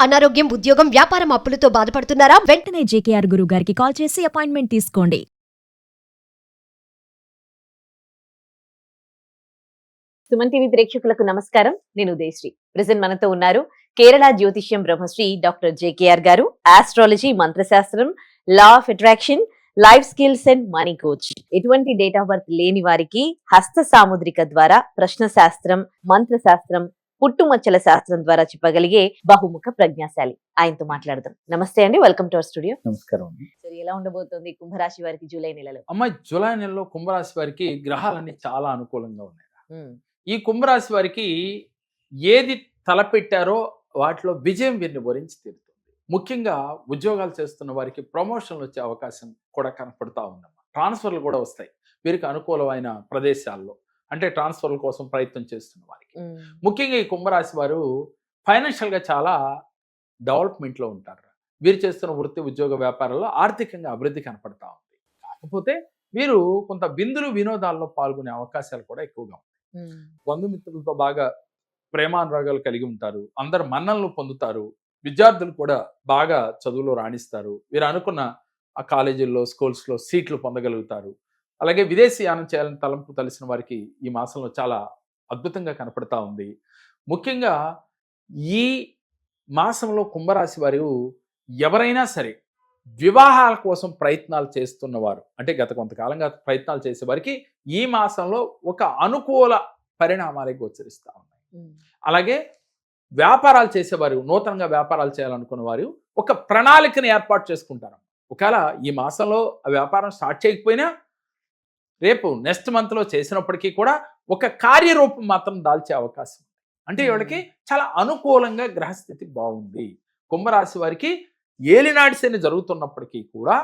అనారోగ్యం, ఉద్యోగం, వ్యాపారం అప్పులతో బాధపడుతున్నారా? వెంటనే జేకేఆర్ గురువు గారికి కాల్ చేసి అపాయింట్మెంట్ తీసుకోండి. సుమన్ టీవీ ప్రేక్షకులకు నమస్కారం. నేను ఉదయశ్రీ. ప్రెజెంట్ మనతో ఉన్నారు కేరళ జ్యోతిష్యం బ్రహ్మశ్రీ డాక్టర్ జేకేఆర్ గారు. ఆస్ట్రాలజీ, మంత్రశాస్త్రం, law of attraction, life skills and money coach. ఎటువంటి డేట్ ఆఫ్ బర్త్ లేని వారికి హస్త సాముద్రిక ద్వారా ప్రశ్న శాస్త్రం, మంత్రశాస్త్రం, పుట్టుమచ్చల శాస్త్రం ద్వారా చెప్పగలిగే బహుముఖ ప్రజ్ఞాశాలి. ఆయనతో మాట్లాడదాం. నమస్తే అండి, వెల్కమ్ టు అవర్ స్టూడియో. నమస్కారం అండి. సరే, ఎలా ఉండబోతోంది కుంభరాశి వారికి జూలై నెలలో? అమ్మాయి, జూలై నెలలో కుంభరాశి వారికి గ్రహాలన్నీ చాలా అనుకూలంగా ఉన్నాయి. ఈ కుంభరాశి వారికి ఏది తలపెట్టారో వాటిలో విజయం వీరిని వరించి తీరుతుంది. ముఖ్యంగా ఉద్యోగాలు చేస్తున్న వారికి ప్రమోషన్లు వచ్చే అవకాశం కూడా కనపడుతూ ఉందమ్మా. ట్రాన్స్ఫర్లు కూడా వస్తాయి వీరికి అనుకూలమైన ప్రదేశాల్లో, అంటే ట్రాన్స్ఫర్ల కోసం ప్రయత్నం చేస్తున్న వారికి. ముఖ్యంగా ఈ కుంభరాశి వారు ఫైనాన్షియల్గా చాలా డెవలప్మెంట్లో ఉంటారు. వీరు చేస్తున్న వృత్తి, ఉద్యోగ, వ్యాపారాల్లో ఆర్థికంగా అభివృద్ధి కనపడతా ఉంది. కాకపోతే వీరు కొంత విందులు, వినోదాల్లో పాల్గొనే అవకాశాలు కూడా ఎక్కువగా ఉంటాయి. బంధుమిత్రులతో బాగా ప్రేమానురాగాలు కలిగి ఉంటారు. అందరు మన్ననలు పొందుతారు. విద్యార్థులు కూడా బాగా చదువులో రాణిస్తారు. వీరు అనుకున్న ఆ కాలేజీల్లో, స్కూల్స్లో సీట్లు పొందగలుగుతారు. అలాగే విదేశీయానం చేయాలని తలంపు తెలిసిన వారికి ఈ మాసంలో చాలా అద్భుతంగా కనపడతా ఉంది. ముఖ్యంగా ఈ మాసంలో కుంభరాశి వారు ఎవరైనా సరే వివాహాల కోసం ప్రయత్నాలు చేస్తున్నవారు, అంటే గత కొంతకాలంగా ప్రయత్నాలు చేసే వారికి ఈ మాసంలో ఒక అనుకూల పరిణామాలే గోచరిస్తూ ఉన్నాయి. అలాగే వ్యాపారాలు చేసేవారు, నూతనంగా వ్యాపారాలు చేయాలనుకున్న వారు ఒక ప్రణాళికను ఏర్పాటు చేసుకుంటారు. ఒకవేళ ఈ మాసంలో ఆ వ్యాపారం స్టార్ట్ చేయకపోయినా రేపు నెక్స్ట్ మంత్లో చేసినప్పటికీ కూడా ఒక కార్యరూపం మాత్రం దాల్చే అవకాశం ఉంది. అంటే వీళ్ళకి చాలా అనుకూలంగా గ్రహస్థితి బాగుంది. కుంభరాశి వారికి ఏలినాటి శని జరుగుతున్నప్పటికీ కూడా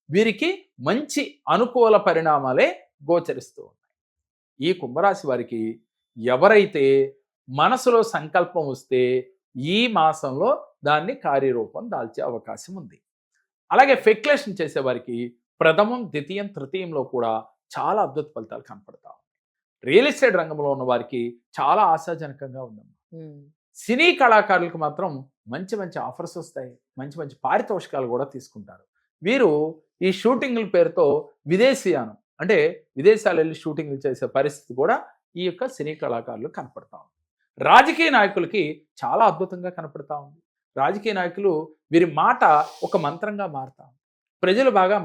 వీరికి మంచి అనుకూల పరిణామాలే గోచరిస్తూ ఉన్నాయి. ఈ కుంభరాశి వారికి ఎవరైతే మనసులో సంకల్పం వస్తే ఈ మాసంలో దాన్ని కార్యరూపం దాల్చే అవకాశం ఉంది. అలాగే స్పెక్యులేషన్ చేసేవారికి ప్రథమం, ద్వితీయం, తృతీయంలో కూడా చాలా అద్భుత ఫలితాలు కనపడతా ఉన్నాయి. రియల్ ఎస్టేట్ రంగంలో ఉన్న వారికి చాలా ఆశాజనకంగా ఉందమ్మా. సినీ కళాకారులకు మాత్రం మంచి మంచి ఆఫర్స్ వస్తాయి. మంచి మంచి పారితోషికాలు కూడా తీసుకుంటారు. వీరు ఈ షూటింగ్ల పేరుతో విదేశీయానం, అంటే విదేశాలు వెళ్ళి షూటింగ్లు చేసే పరిస్థితి కూడా ఈ యొక్క సినీ కళాకారులు కనపడతా ఉంది. రాజకీయ నాయకులకి చాలా అద్భుతంగా కనపడతా ఉంది. రాజకీయ నాయకులు వీరి మాట ఒక మంత్రంగా మారుతా ఉంది. ప్రజలు బాగా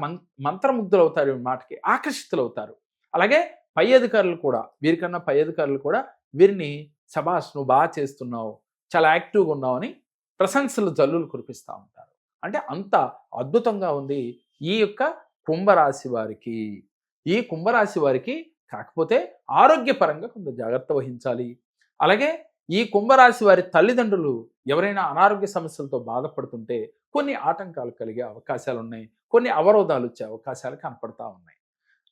మంత్రముగ్ధులు అవుతారు, వీరి మాటకి ఆకర్షితులు అవుతారు. అలాగే పై అధికారులు కూడా, వీరికన్నా పై అధికారులు కూడా వీరిని శబాష్, నువ్వు బాగా చేస్తున్నావు, చాలా యాక్టివ్గా ఉన్నావు అని ప్రశంసలు జల్లులు కురిపిస్తూ ఉంటారు. అంటే అంత అద్భుతంగా ఉంది ఈ యొక్క కుంభరాశి వారికి. ఈ కుంభరాశి వారికి కాకపోతే ఆరోగ్యపరంగా కొంత జాగ్రత్త వహించాలి. అలాగే ఈ కుంభరాశి వారి తల్లిదండ్రులు ఎవరైనా అనారోగ్య సమస్యలతో బాధపడుతుంటే కొన్ని ఆటంకాలు కలిగే అవకాశాలు ఉన్నాయి, కొన్ని అవరోధాలు వచ్చే అవకాశాలు కనపడతా ఉన్నాయి.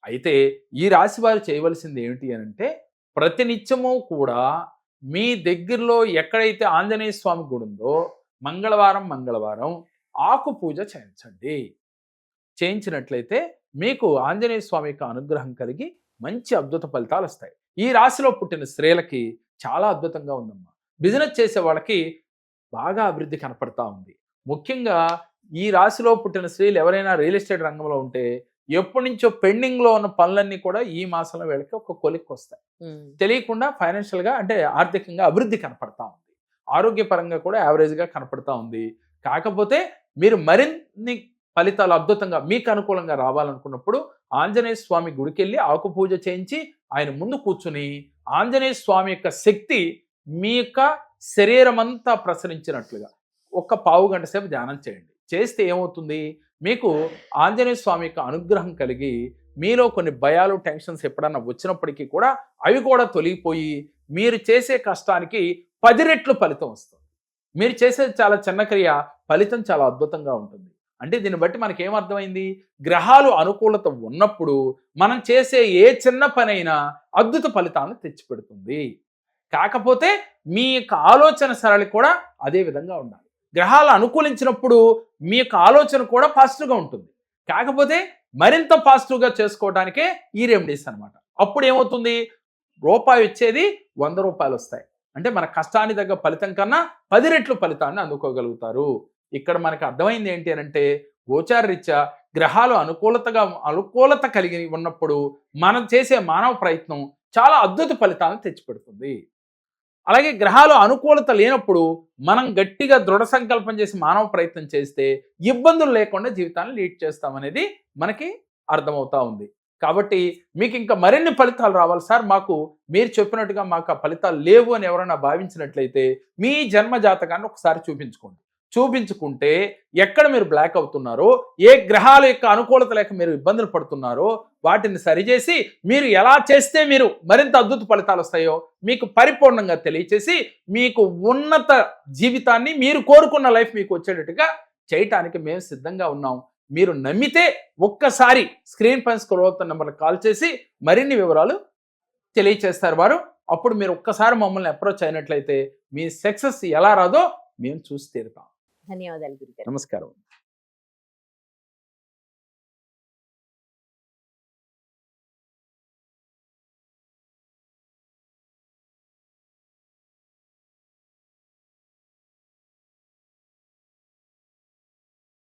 అయితే ఈ రాశి వారు చేయవలసింది ఏమిటి అంటే, ప్రతినిత్యము కూడా మీ దగ్గరలో ఎక్కడైతే ఆంజనేయ స్వామి గుడి ఉందో మంగళవారం ఆకు పూజ చేయించండి. చేయించినట్లయితే మీకు ఆంజనేయ స్వామి యొక్క అనుగ్రహం కలిగి మంచి అద్భుత ఫలితాలు వస్తాయి. ఈ రాశిలో పుట్టిన స్త్రీలకి చాలా అద్భుతంగా ఉందమ్మా. బిజినెస్ చేసే వాళ్ళకి బాగా అభివృద్ధి కనపడతా ఉంది. ముఖ్యంగా ఈ రాశిలో పుట్టిన స్త్రీలు ఎవరైనా రియల్ ఎస్టేట్ రంగంలో ఉంటే ఎప్పటి నుంచో పెండింగ్లో ఉన్న పనులన్నీ కూడా ఈ మాసంలో వీళ్ళకి ఒక కొలిక్కి వస్తాయి. తెలియకుండా ఫైనాన్షియల్గా, అంటే ఆర్థికంగా అభివృద్ధి కనపడతా ఉంది. ఆరోగ్యపరంగా కూడా యావరేజ్గా కనపడతా ఉంది. కాకపోతే మీరు మరిన్ని ఫలితాలు అద్భుతంగా మీకు అనుకూలంగా రావాలనుకున్నప్పుడు ఆంజనేయ స్వామి గుడికి వెళ్ళి ఆకు పూజ చేయించి ఆయన ముందు కూర్చుని ఆంజనేయ స్వామి యొక్క శక్తి మీ యొక్క శరీరం అంతా ప్రసరించినట్లుగా ఒక పావు గంట సేపు ధ్యానం చేయండి. చేస్తే ఏమవుతుంది, మీకు ఆంజనేయ స్వామి యొక్క అనుగ్రహం కలిగి మీలో కొన్ని భయాలు, టెన్షన్స్ ఎప్పుడన్నా వచ్చినప్పటికీ కూడా అవి కూడా తొలగిపోయి మీరు చేసే కష్టానికి 10 రెట్లు ఫలితం వస్తుంది. మీరు చేసేది చాలా చిన్న క్రియ, ఫలితం చాలా అద్భుతంగా ఉంటుంది. అంటే దీన్ని బట్టి మనకి ఏమర్థమైంది, గ్రహాలు అనుకూలత ఉన్నప్పుడు మనం చేసే ఏ చిన్న పనైనా అద్భుత ఫలితాలను తెచ్చిపెడుతుంది. కాకపోతే మీ యొక్క ఆలోచన సరళి కూడా అదే విధంగా ఉండాలి. గ్రహాలు అనుకూలించినప్పుడు మీ యొక్క ఆలోచన కూడా పాజిటివ్గా ఉంటుంది. కాకపోతే మరింత పాజిటివ్గా చేసుకోవడానికే ఈ రెమెడీస్ అనమాట. అప్పుడు ఏమవుతుంది, రూపాయి వచ్చేది 100 రూపాయలు వస్తాయి. అంటే మన కష్టాన్ని తగ్గ ఫలితం కన్నా 10 రెట్లు ఫలితాన్ని అందుకోగలుగుతారు. ఇక్కడ మనకు అర్థమైంది ఏంటి అని అంటే, గోచార రీత్యా గ్రహాలు అనుకూలత కలిగి ఉన్నప్పుడు మనం చేసే మానవ ప్రయత్నం చాలా అద్భుత ఫలితాలను తెచ్చిపెడుతుంది. అలాగే గ్రహాలు అనుకూలత లేనప్పుడు మనం గట్టిగా దృఢ సంకల్పం చేసి మానవ ప్రయత్నం చేస్తే ఇబ్బందులు లేకుండా జీవితాన్ని లీడ్ చేస్తామనేది మనకి అర్థమవుతా ఉంది. కాబట్టి మీకు ఇంకా మరిన్ని ఫలితాలు రావాలి సార్, మాకు మీరు చెప్పినట్టుగా మాకు ఆ ఫలితాలు లేవు అని ఎవరైనా భావించినట్లయితే మీ జన్మ జాతకాన్ని ఒకసారి చూపించుకుంటే ఎక్కడ మీరు బ్లాక్ అవుతున్నారో, ఏ గ్రహాల యొక్క అనుకూలత లేక మీరు ఇబ్బందులు పడుతున్నారో వాటిని సరిచేసి మీరు ఎలా చేస్తే మీరు మరింత అద్భుత ఫలితాలు వస్తాయో మీకు పరిపూర్ణంగా తెలియచేసి మీకు ఉన్నత జీవితాన్ని, మీరు కోరుకున్న లైఫ్ మీకు వచ్చేటట్టుగా చేయటానికి మేము సిద్ధంగా ఉన్నాం. మీరు నమ్మితే ఒక్కసారి స్క్రీన్ పైన స్క్రోల్ అవుతున్న నెంబర్కి కాల్ చేసి మరిన్ని వివరాలు తెలియచేస్తారు వారు. అప్పుడు మీరు ఒక్కసారి మమ్మల్ని అప్రోచ్ అయినట్లయితే మీ సక్సెస్ ఎలా రాదో మేము చూసి తీరుతాం. ధన్యవాదాలు గురుగారు. నమస్కారం.